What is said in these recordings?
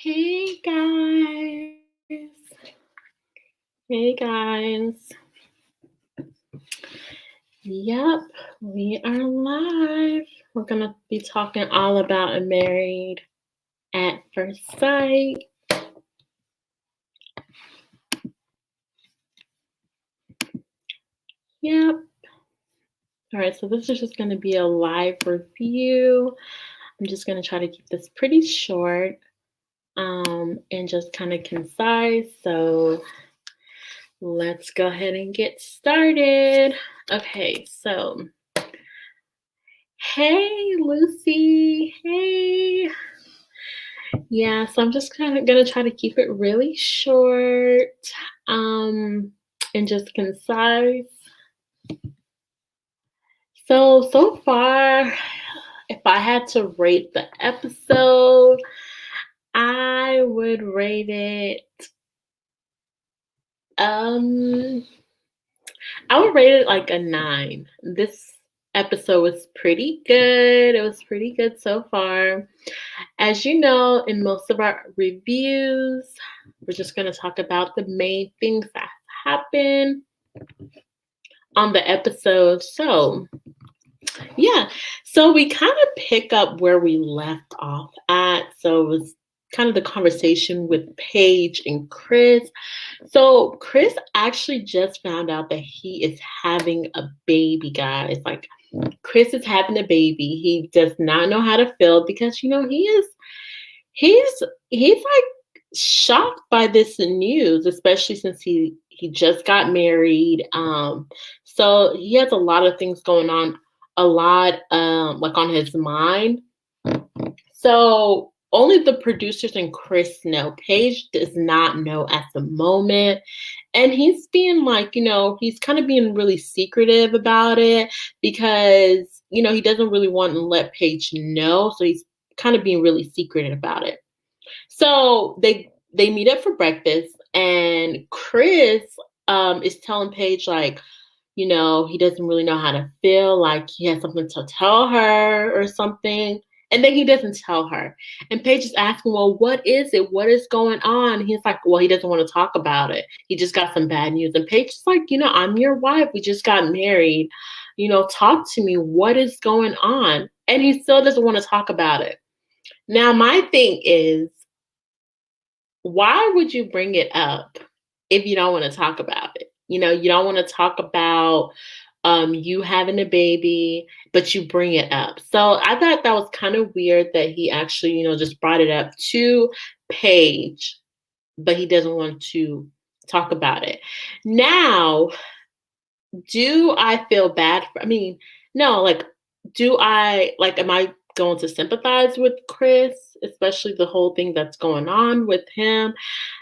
Hey guys. Hey guys. Yep, we are live. We're going to be talking all about a married at first sight. Yep. All right, so this is just going to be a live review. I'm just going to try to keep this pretty short and just kind of concise. So let's go ahead and get started. Okay, so hey, Lucy. Hey. Yeah, so I'm just kind of going to try to keep it really short and just concise. So far, if I had to rate the episode, I would rate it like a 9. This episode was pretty good. It was pretty good so far. As you know, in most of our reviews, we're just going to talk about the main things that happen on the episode. So, yeah. So we kind of pick up where we left off at. So it was kind of the conversation with Paige and Chris. So Chris actually just found out that he is having a baby, guys. Like, Chris is having a baby. He does not know how to feel because he's like shocked by this news, especially since he just got married. So he has a lot of things going on, like on his mind. So only the producers and Chris know. Paige does not know at the moment. And he's being he's kind of being really secretive about it because, he doesn't really want to let Paige know. So he's kind of being really secretive about it. So they meet up for breakfast and Chris is telling Paige he doesn't really know how to feel, like he has something to tell her or something. And then he doesn't tell her. And Paige is asking, well, what is it? What is going on? And he's like, well, he doesn't want to talk about it. He just got some bad news. And Paige is like, I'm your wife. We just got married. Talk to me. What is going on? And he still doesn't want to talk about it. Now, my thing is, why would you bring it up if you don't want to talk about it? You don't want to talk about you having a baby, but you bring it up. So I thought that was kind of weird that he actually, just brought it up to Paige, but he doesn't want to talk about it. Now, do I feel bad? No, am I going to sympathize with Chris, especially the whole thing that's going on with him?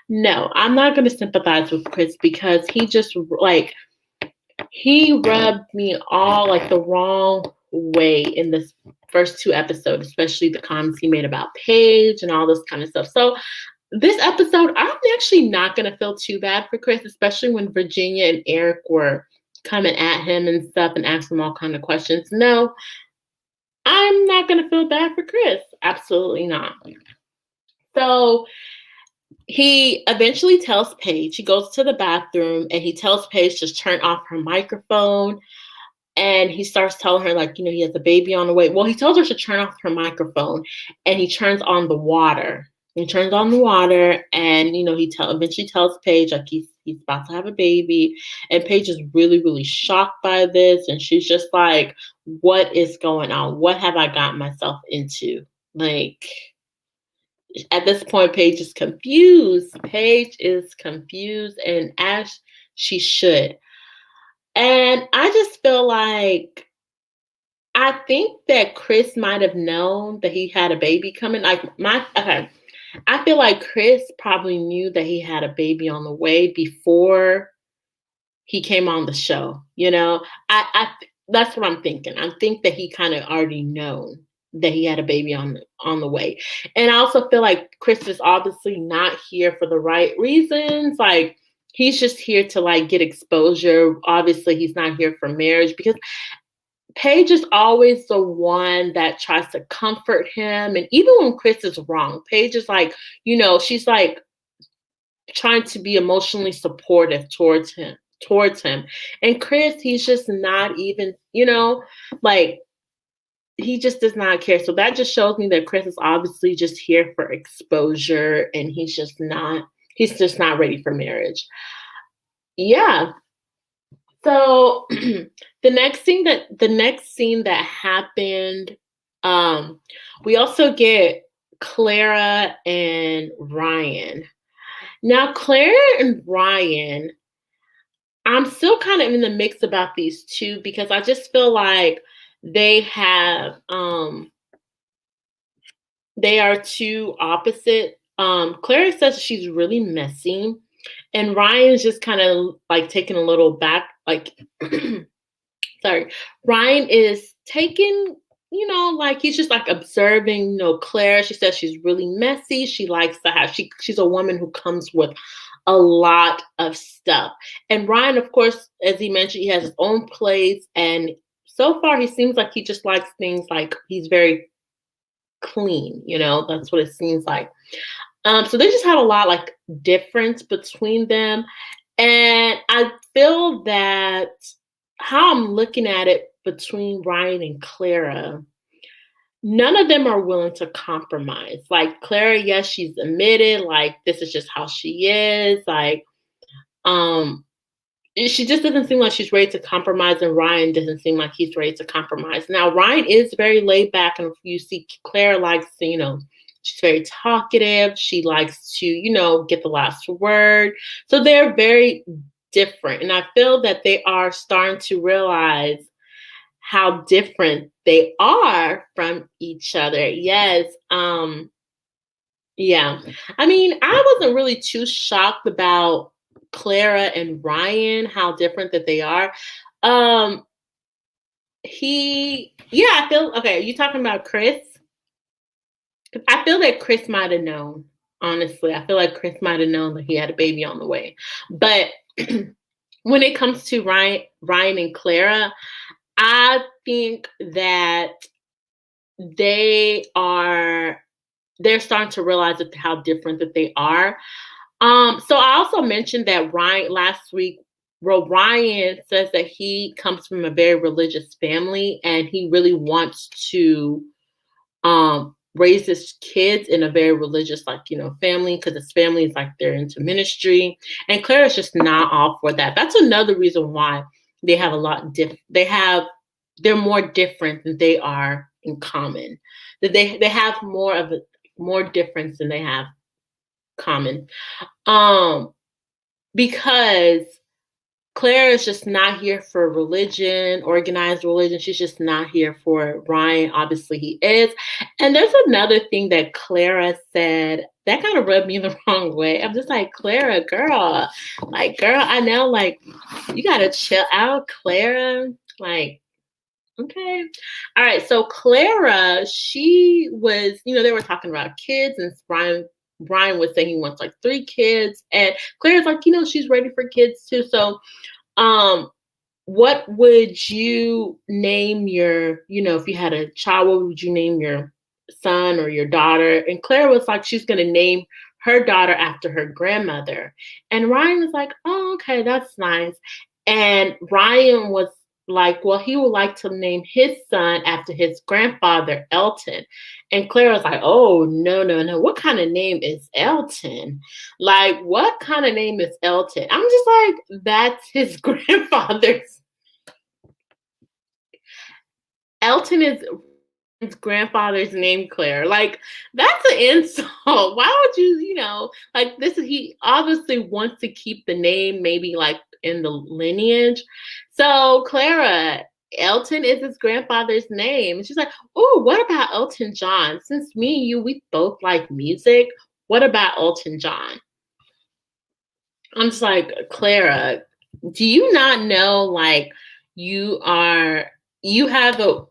No, I'm not going to sympathize with Chris because he just he rubbed me all the wrong way in this first 2 episodes, especially the comments he made about Paige and all this kind of stuff. So this episode, I'm actually not going to feel too bad for Chris, especially when Virginia and Eric were coming at him and stuff and asking him all kind of questions. No, I'm not going to feel bad for Chris. Absolutely not. So he eventually tells Paige, he goes to the bathroom and he tells Paige to turn off her microphone. And he starts telling her, he has a baby on the way. Well, he tells her to turn off her microphone and he turns on the water. He turns on the water and, he eventually tells Paige, he's about to have a baby. And Paige is really, really shocked by this. And she's just like, what is going on? What have I gotten myself into? At this point, Paige is confused. And as she should. And I just feel I think that Chris might have known that he had a baby coming. I feel like Chris probably knew that he had a baby on the way before he came on the show. That's what I'm thinking. I think that he kind of already known that he had a baby on the way. And I also feel like Chris is obviously not here for the right reasons. He's just here to get exposure. Obviously, he's not here for marriage because Paige is always the one that tries to comfort him. And even when Chris is wrong, Paige is like, she's like trying to be emotionally supportive towards him. And Chris, he's just not even, like he just does not care. So that just shows me that Chris is obviously just here for exposure and he's just not ready for marriage. Yeah. So the next scene that happened, we also get Clara and Ryan. Now, Clara and Ryan, I'm still kind of in the mix about these two because I just feel like they have they are two opposite. Clara says she's really messy, and Ryan's just kind of like taking a little back, like sorry. Ryan is taking, like he's just like observing, Claire. She says she's really messy. She likes to have she's a woman who comes with a lot of stuff. And Ryan, of course, as he mentioned, he has his own place, and so far he seems like he just likes things like he's very clean, that's what it seems like. So they just have a lot like difference between them. And I feel that how I'm looking at it between Ryan and Clara, none of them are willing to compromise. Like Clara, yes, she's admitted, like this is just how she is. Like, she just doesn't seem like she's ready to compromise, and Ryan doesn't seem like he's ready to compromise. Now, Ryan is very laid back, and you see Claire likes to, she's very talkative. She likes to, get the last word. So they're very different. And I feel that they are starting to realize how different they are from each other. Yes. Yeah. I mean, I wasn't really too shocked about Clara and Ryan, how different that they are. I feel okay. Are you talking about Chris? I feel that Chris might have known. Honestly, I feel like Chris might have known that he had a baby on the way. But when it comes to Ryan and Clara, I think that they're starting to realize how different that they are. So I also mentioned that Ryan last week. Well, Ryan says that he comes from a very religious family and he really wants to raise his kids in a very religious, family, because his family is like they're into ministry. And Clara's just not all for that. That's another reason why they have a lot they're more different than they are in common. That they have more difference than they have common. Because Claire is just not here for religion, organized religion. She's just not here for it. Ryan, obviously he is. And there's another thing that Clara said that kind of rubbed me the wrong way. I'm just like, Clara, girl, I know, like, you gotta chill out, Clara. Like, okay. All right. So Clara, she was, they were talking about kids, and Brian was saying he wants like 3 kids. And Clara's like, she's ready for kids too. So what would you name your, if you had a child, what would you name your son or your daughter? And Clara was like, she's going to name her daughter after her grandmother. And Ryan was like, oh, okay, that's nice. And Ryan was like, well, he would like to name his son after his grandfather, Elton. And Claire was like, oh, no, no, no. What kind of name is Elton? Like, what kind of name is Elton? I'm just like, that's his grandfather's. Elton is his grandfather's name, Claire. Like, that's an insult. Why would you, like, he obviously wants to keep the name maybe like in the lineage. So Clara, Elton is his grandfather's name. And she's like, oh, what about Elton John? Since me and you, we both like music. What about Elton John? I'm just like, Clara, do you not know, like, you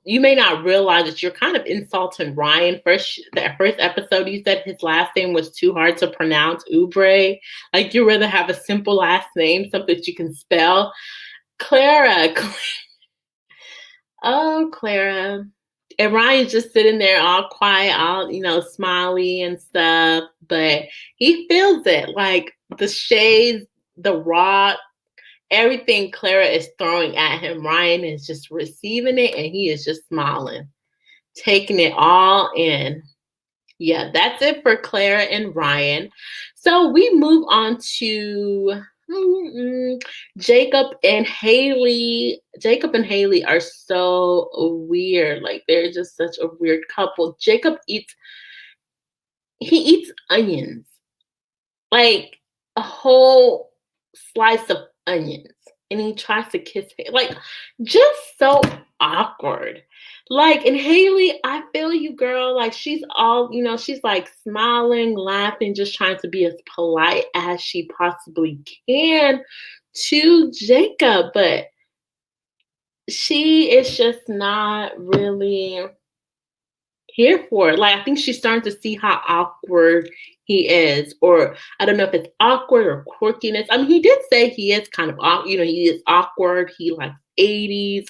may not realize that you're kind of insulting Ryan. That first episode, you said his last name was too hard to pronounce, Oubre. Like, you'd rather have a simple last name, something that you can spell. Clara, Oh, Clara. And Ryan's just sitting there all quiet, all, smiley and stuff. But he feels it. Like the shades, the rock, everything Clara is throwing at him, Ryan is just receiving it and he is just smiling, taking it all in. Yeah, that's it for Clara and Ryan. So we move on to Jacob and Haley. Jacob and Haley are so weird. Like they're just such a weird couple. Jacob eats onions. Like a whole slice of onions. And he tries to kiss her. Like just so awkward. Like, and Haley, I feel you, girl. Like she's all, she's like smiling, laughing, just trying to be as polite as she possibly can to Jacob. But she is just not really here for it. Like I think she's starting to see how awkward he is, or I don't know if it's awkward or quirkiness. I mean, he did say he is kind of, he is awkward. He likes 80s.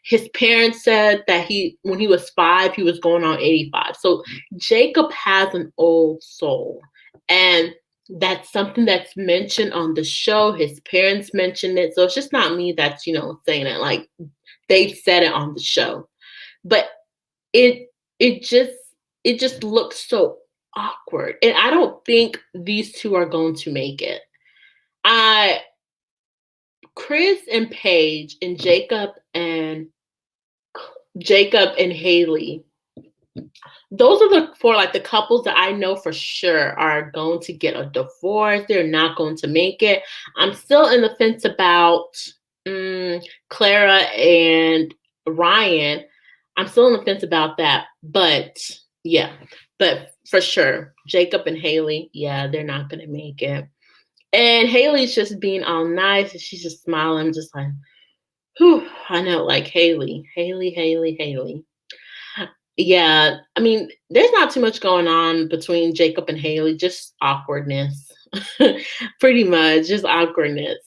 His parents said that when he was 5, he was going on 85. So Jacob has an old soul, and that's something that's mentioned on the show. His parents mentioned it, so it's just not me that's saying it. Like they've said it on the show, but it it just it just looks so awkward, and I don't think these two are going to make it. I Chris and Paige and Jacob and Haley. Those are the couples that I know for sure are going to get a divorce. They're not going to make it. I'm still in the fence about Clara and Ryan. I'm still on the fence about that, but yeah, but for sure, Jacob and Haley, yeah, they're not gonna make it. And Haley's just being all nice, and she's just smiling, just like, whew, I know, like Haley, Haley, Haley, Haley. Yeah, I mean, there's not too much going on between Jacob and Haley, just awkwardness, pretty much, just awkwardness.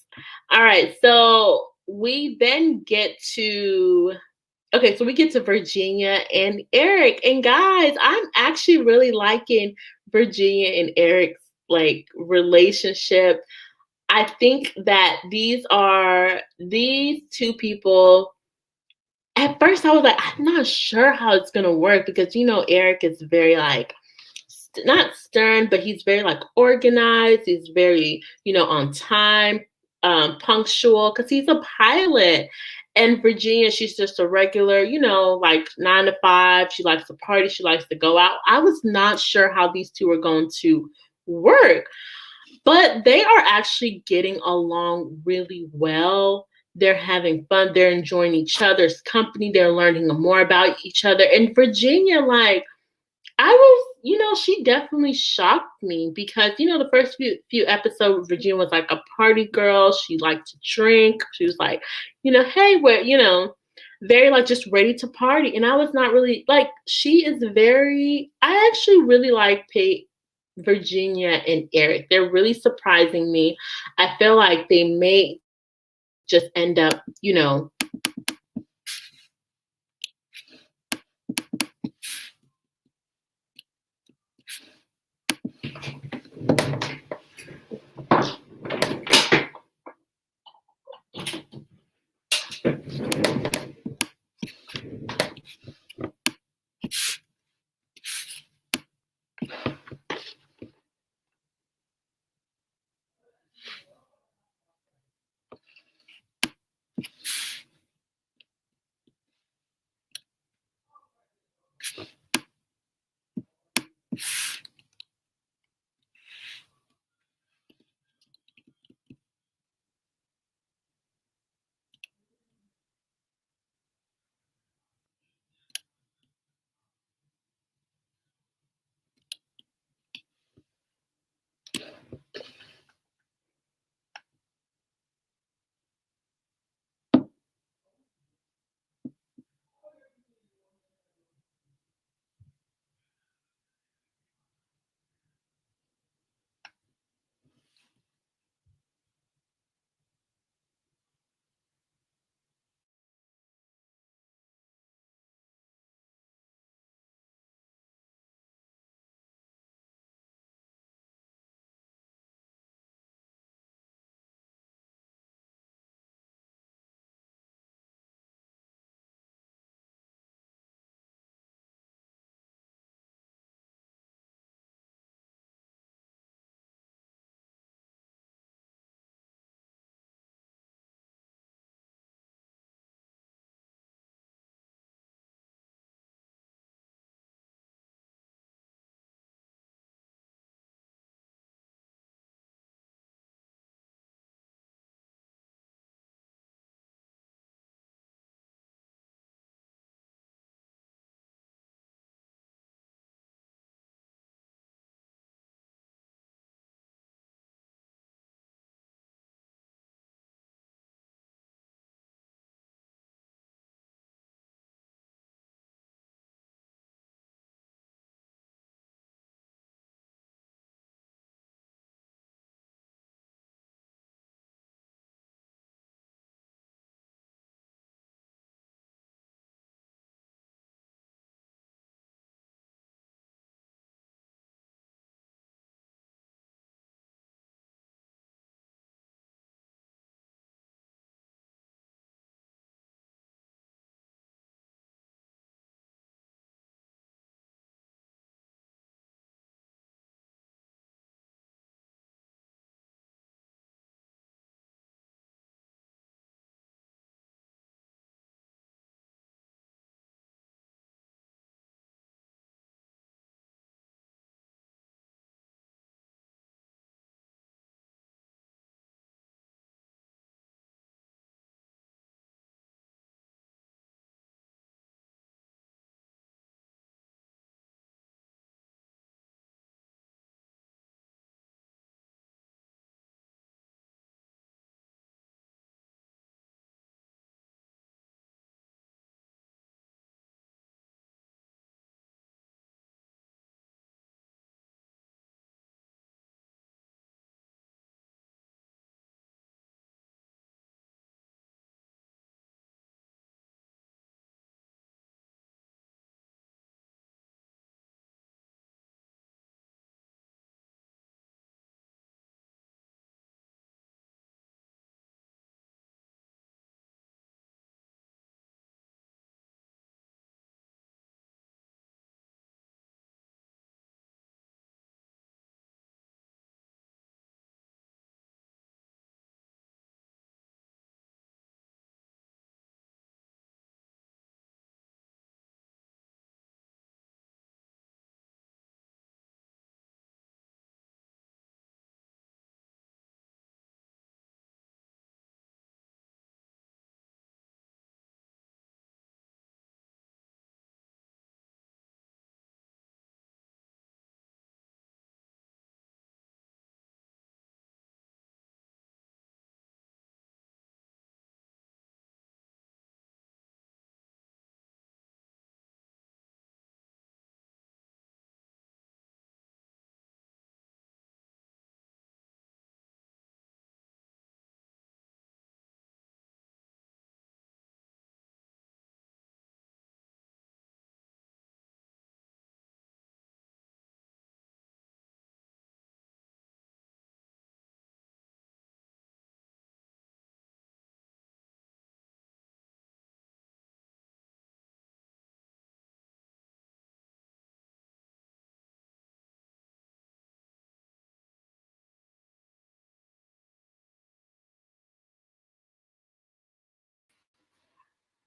All right, so we then get to Okay, so we get to Virginia and Eric. And guys, I'm actually really liking Virginia and Eric's like relationship. I think that these two people. At first I was like, I'm not sure how it's gonna work because Eric is very like not stern, but he's very like organized. He's very, on time, punctual because he's a pilot. And Virginia, she's just a regular, like 9 to 5. She likes to party. She likes to go out. I was not sure how these two are going to work, but they are actually getting along really well. They're having fun. They're enjoying each other's company. They're learning more about each other. And Virginia, like, I was, she definitely shocked me because, the first few episodes, Virginia was like a party girl. She liked to drink. She was like, hey, very like just ready to party. And I was not really like, I actually really like Virginia and Eric. They're really surprising me. I feel like they may just end up,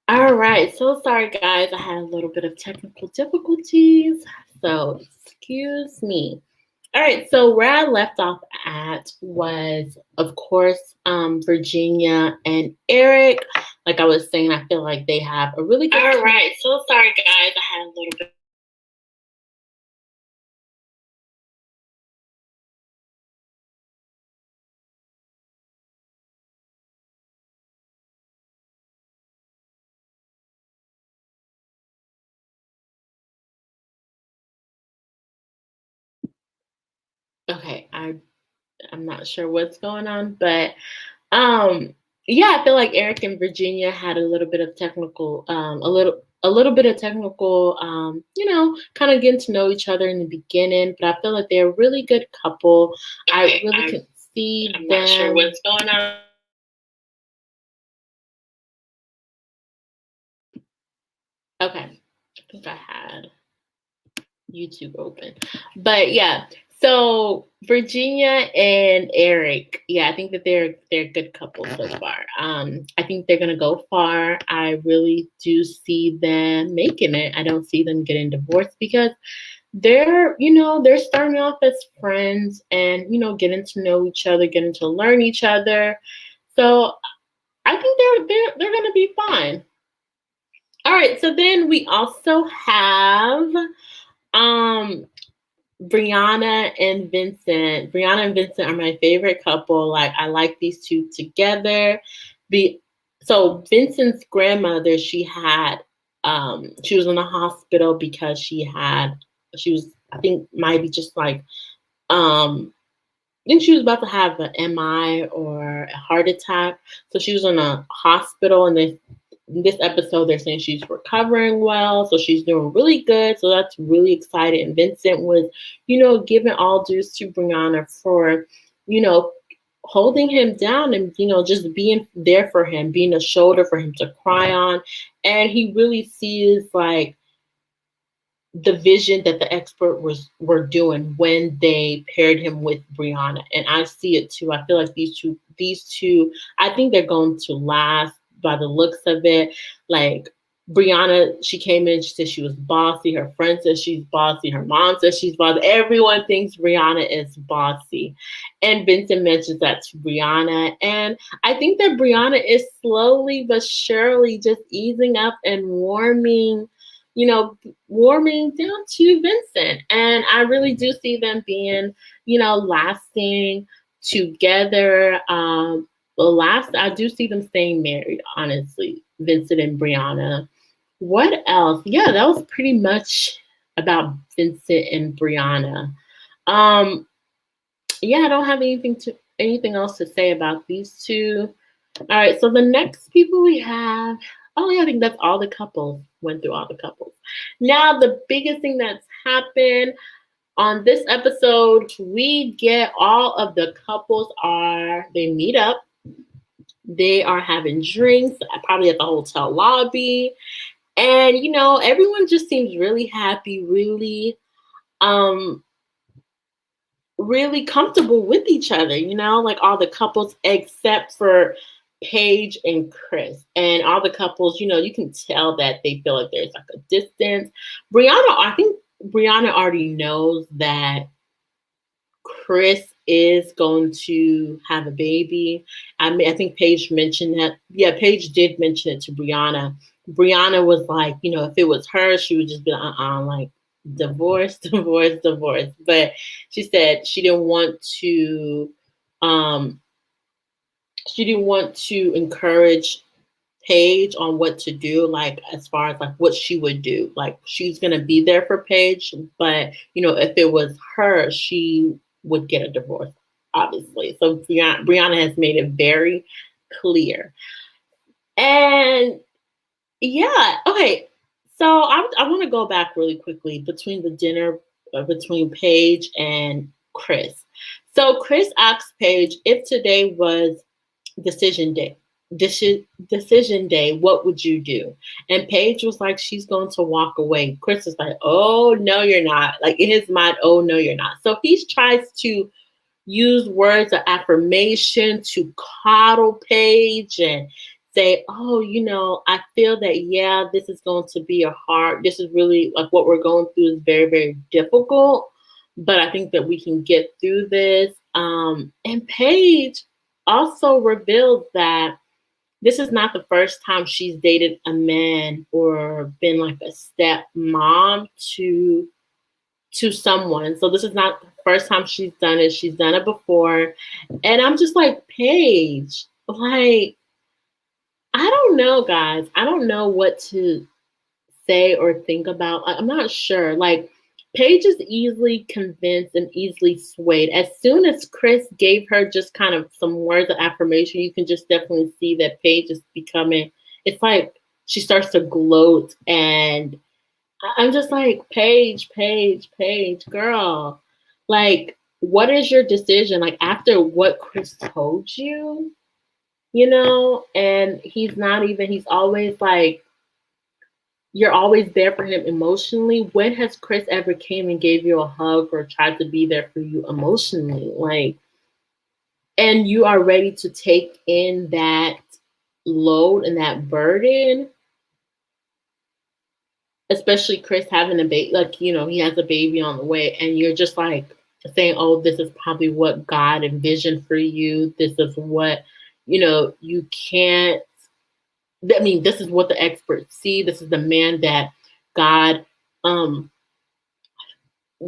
All right, so sorry guys, I had a little bit of technical difficulties, so excuse me. All right, so where I left off at was, of course, Virginia and Eric. Like I was saying, I feel like they have a really good. All right, so sorry guys, I had a little bit. Okay, I'm not sure what's going on, but um, yeah, I feel like Eric and Virginia had a little bit of technical, a little bit of technical, kind of getting to know each other in the beginning. But I feel like they're a really good couple. I really can see I'm them. Not sure what's going on. Okay, I think I had YouTube open. But yeah, so Virginia and Eric, yeah, I think that they're a good couple so far. I think they're gonna go far. I really do see them making it. I don't see them getting divorced because they're starting off as friends and getting to know each other, getting to learn each other. So I think they're gonna be fine. All right, so then we also have um Brianna and Vincent. Brianna and Vincent are my favorite couple. Like I like these two together. Be so Vincent's grandmother, she was in the hospital because she was I think maybe just like I think she was about to have an MI or a heart attack. So she was in a hospital, and in this episode, they're saying she's recovering well. So she's doing really good. So that's really exciting. And Vincent was, giving all dues to Brianna for, you know, holding him down and, just being there for him, being a shoulder for him to cry on. And he really sees like the vision that the expert were doing when they paired him with Brianna. And I see it too. I feel like these two, I think they're going to last by the looks of it. Like Brianna, she came in, she said she was bossy. Her friend says she's bossy. Her mom says she's bossy. Everyone thinks Brianna is bossy. And Vincent mentions that to Brianna. And I think that Brianna is slowly but surely just easing up and you know, warming down to Vincent. And I really do see them being, lasting together. I do see them staying married, honestly, Vincent and Brianna. What else? Yeah, that was pretty much about Vincent and Brianna. Um, yeah, I don't have anything else to say about these two. All right, so the next people we have, oh yeah, I think that's all the couples. Went through all the couples. Now, the biggest thing that's happened on this episode, we get all of the couples they meet up. They are having drinks, probably at the hotel lobby. And, everyone just seems really happy, um, really comfortable with each other, like all the couples except for Paige and Chris. And all the couples, you can tell that they feel like there's like a distance. I think Brianna already knows that Chris is going to have a baby. I mean, I think Paige mentioned that. Yeah, Paige did mention it to Brianna. Brianna was like, if it was her, she would just be like divorce, divorce, divorce. But she said um, she didn't want to encourage Paige on what to do, like as far as like what she would do. Like she's gonna be there for Paige, but if it was her, she would get a divorce, obviously. So Brianna has made it very clear. And yeah, okay. So I want to go back really quickly between the dinner between Paige and Chris. So Chris asked Paige if today was decision day. Decision day, what would you do? And Paige was like, she's going to walk away. Chris is like, oh no, you're not. Like in his mind, oh no, you're not. So he tries to use words of affirmation to coddle Paige and say, oh, I feel that, yeah, this is going to be this is really like what we're going through is very, very difficult, but I think that we can get through this. And Paige also revealed that this is not the first time she's dated a man or been like a stepmom to someone. So this is not the first time she's done it. She's done it before. And I'm just like, Paige, like, I don't know, guys. I don't know what to say or think about. I'm not sure. Like, Paige is easily convinced and easily swayed. As soon as Chris gave her just kind of some words of affirmation, you can just definitely see that Paige is becoming, it's like she starts to gloat. And I'm just like, Paige, Paige, Paige, girl. Like, what is your decision? Like, after what Chris told you, and he's always like, you're always there for him emotionally. When has Chris ever came and gave you a hug or tried to be there for you emotionally? Like, and you are ready to take in that load and that burden, especially Chris having a baby, like, he has a baby on the way, and you're just like saying, oh, this is probably what God envisioned for you. This is what, you can't, I mean, this is what the experts see. This is the man that God,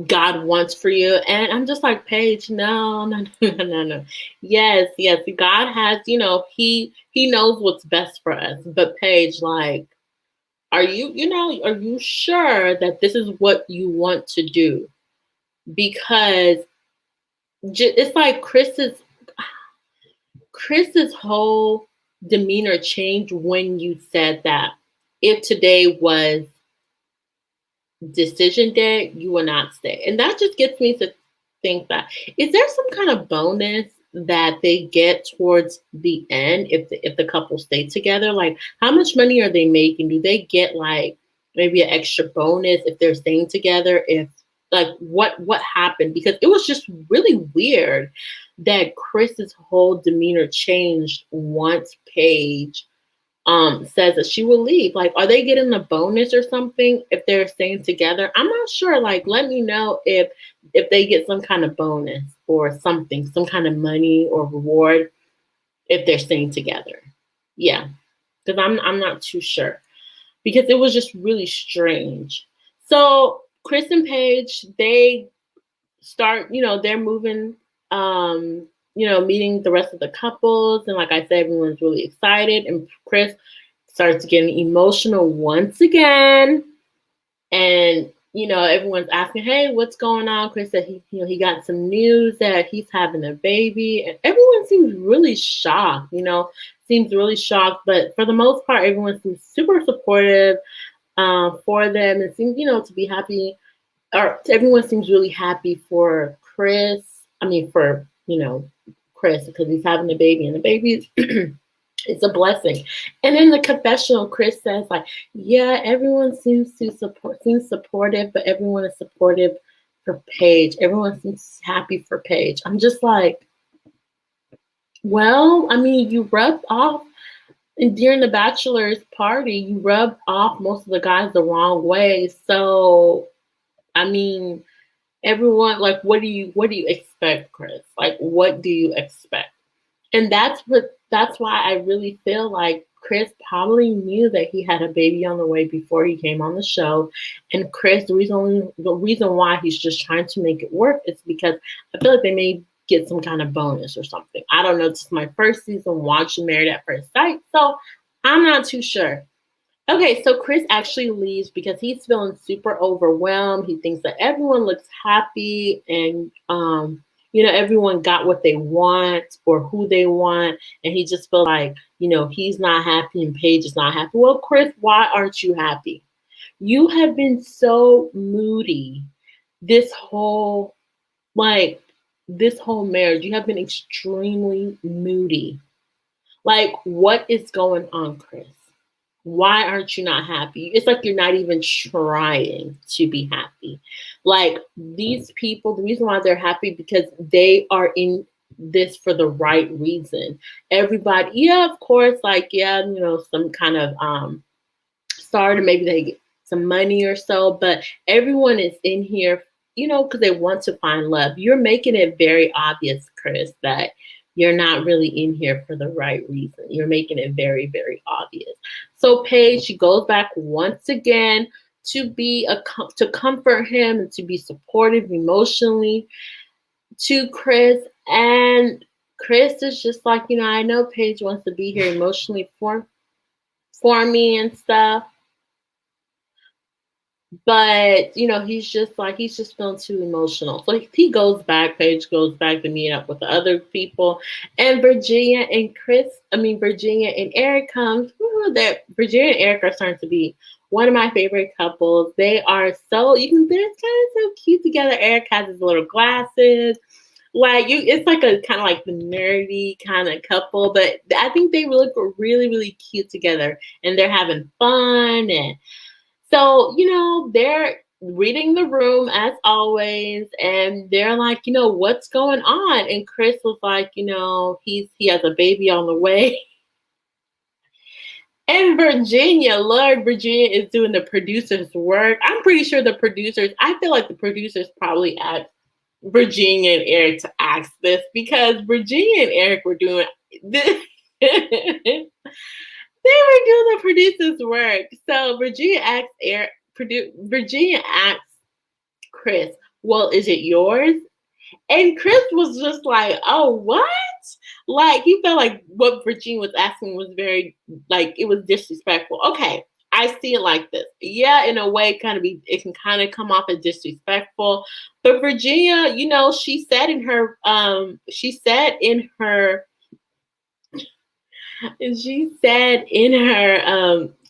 God wants for you. And I'm just like, Paige, no, no, no, no, no. Yes, yes. God has, he knows what's best for us. But Paige, like, are you sure that this is what you want to do? Because it's like Chris's whole demeanor changed when you said that if today was decision day, you will not stay. And that just gets me to think that, is there some kind of bonus that they get towards the end if the couple stay together? Like, how much money are they making? Do they get like maybe an extra bonus if they're staying together? If like what happened? Because it was just really weird that Chris's whole demeanor changed once Paige says that she will leave. Like, are they getting a bonus or something if they're staying together? I'm not sure. Like, let me know if they get some kind of bonus or something, some kind of money or reward if they're staying together. Yeah, because I'm not too sure, because it was just really strange. So Chris and Paige, they start, they're moving, meeting the rest of the couples. And like I said, everyone's really excited. And Chris starts getting emotional once again. And, everyone's asking, hey, what's going on? Chris said he got some news that he's having a baby. And everyone seems really shocked, seems really shocked. But for the most part, everyone seems super supportive for them and seems, to be happy. Or everyone seems really happy for Chris. I mean, for, Chris, because he's having a baby, and the baby it's a blessing. And in the confessional, Chris says, like, yeah, everyone seems supportive, but everyone is supportive for Paige. Everyone seems happy for Paige. I'm just like, well, I mean, you rubbed off, and during the bachelor's party, you rubbed off most of the guys the wrong way. So, I mean, everyone, like, what do you expect, Chris? Like, what do you expect? And that's why I really feel like Chris probably knew that he had a baby on the way before he came on the show. And Chris, the reason why he's just trying to make it work is because I feel like they may get some kind of bonus or something. I don't know. This is my first season watching Married at First Sight, so I'm not too sure. Okay, so Chris actually leaves because he's feeling super overwhelmed. He thinks that everyone looks happy and, everyone got what they want or who they want. And he just feels like, he's not happy and Paige is not happy. Well, Chris, why aren't you happy? You have been so moody this whole marriage. You have been extremely moody. Like, what is going on, Chris? Why aren't you not happy? It's like you're not even trying to be happy. Like, these people, the reason why they're happy because they are in this for the right reason. Everybody, yeah, of course, like, yeah, you know, some kind of started, maybe they get some money or so, but everyone is in here, you know, because they want to find love. You're making it very obvious, Chris, that you're not really in here for the right reason. You're making it very, very obvious. So Paige, she goes back once again to be to comfort him and to be supportive emotionally to Chris. And Chris is just like, you know, I know Paige wants to be here emotionally for me and stuff. But, you know, he's just feeling too emotional. So he goes back, Paige goes back to meet up with the other people. And Virginia and Eric comes. Ooh, that Virginia and Eric are starting to be one of my favorite couples. They are so, they're kind of so cute together. Eric has his little glasses. It's like a kind of like the nerdy kind of couple, but I think they look really, really cute together, and they're having fun. And so, you know, they're reading the room as always, and they're like, you know, what's going on? And Chris was like, you know, he has a baby on the way. And Lord, Virginia is doing the producer's work. I'm pretty sure I feel like the producers probably asked Virginia and Eric to ask this, because Virginia and Eric were doing this. They were doing the producer's work. So Virginia asked Chris, well, is it yours? And Chris was just like, oh, what? Like, he felt like what Virginia was asking was very, like, it was disrespectful. Okay, I see it like this. Yeah, in a way, it can kind of come off as disrespectful. But Virginia, you know, she said in her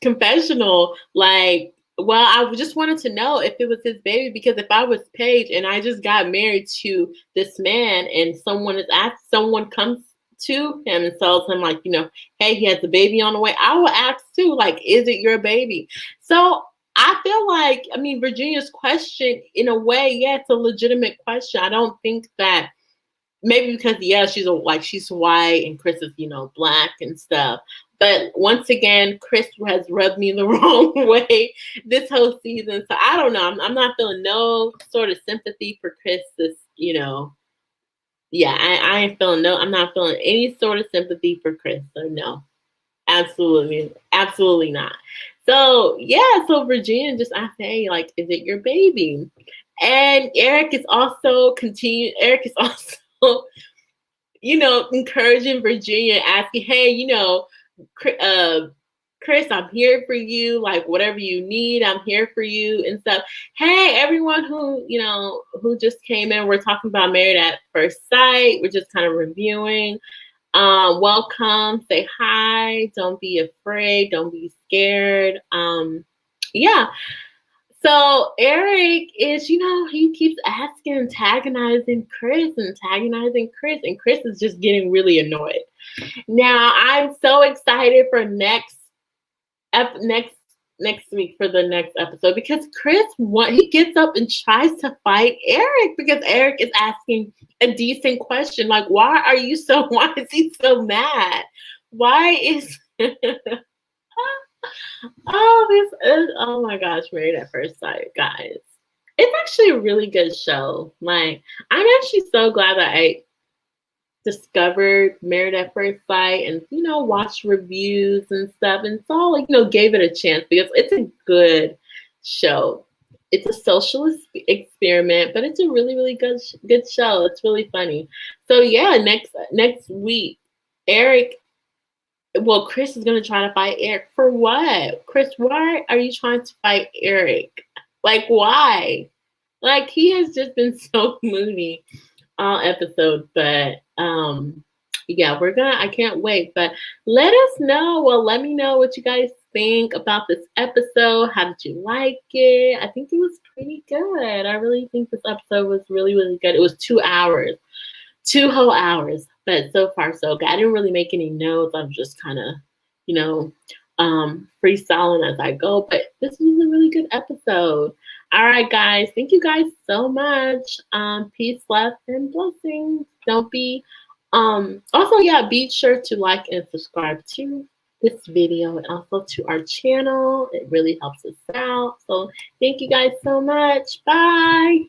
confessional, like, well, I just wanted to know if it was his baby, because if I was Paige and I just got married to this man and someone comes to him and tells him, like, you know, hey, he has a baby on the way, I will ask too, like, is it your baby? So I feel like, I mean, Virginia's question, in a way, yeah, it's a legitimate question. I don't think that, maybe because, yeah, she's white and Chris is, you know, black and stuff. But once again, Chris has rubbed me the wrong way this whole season. So I don't know. I'm not feeling no sort of sympathy for Chris. You know, yeah, I'm not feeling any sort of sympathy for Chris. So no, absolutely, absolutely not. So yeah, so Virginia just asked, hey, like, is it your baby? And Eric is also, you know, encouraging Virginia, asking, hey, you know, Chris, I'm here for you. Like, whatever you need, I'm here for you and stuff. Hey, everyone who just came in, we're talking about Married at First Sight. We're just kind of reviewing. Welcome, say hi. Don't be afraid. Don't be scared. Yeah. So Eric is, you know, he keeps asking, antagonizing Chris, and Chris is just getting really annoyed. Now I'm so excited for next week for the next episode, because he gets up and tries to fight Eric, because Eric is asking a decent question, like, why is he so mad? Why is oh my gosh, Married at First Sight, guys. It's actually a really good show. Like, I'm actually so glad that I discovered Married at First Sight and, you know, watched reviews and stuff, and saw, like, you know, gave it a chance, because it's a good show. It's a social experiment, but it's a really, really good show. It's really funny. So yeah, next week, Chris is going to try to fight Eric. For what? Chris, why are you trying to fight Eric? Like, why? Like, he has just been so moody all episode. But yeah, I can't wait. But let me know what you guys think about this episode. How did you like it? I think it was pretty good. I really think this episode was really, really good. It was 2 hours. 2 whole hours, but so far so good. I didn't really make any notes. I'm just kind of, you know, freestyling as I go, but this was a really good episode. All right, guys. Thank you guys so much. Peace, love, and blessings. Don't be Also, yeah, be sure to like and subscribe to this video and also to our channel. It really helps us out. So thank you guys so much. Bye.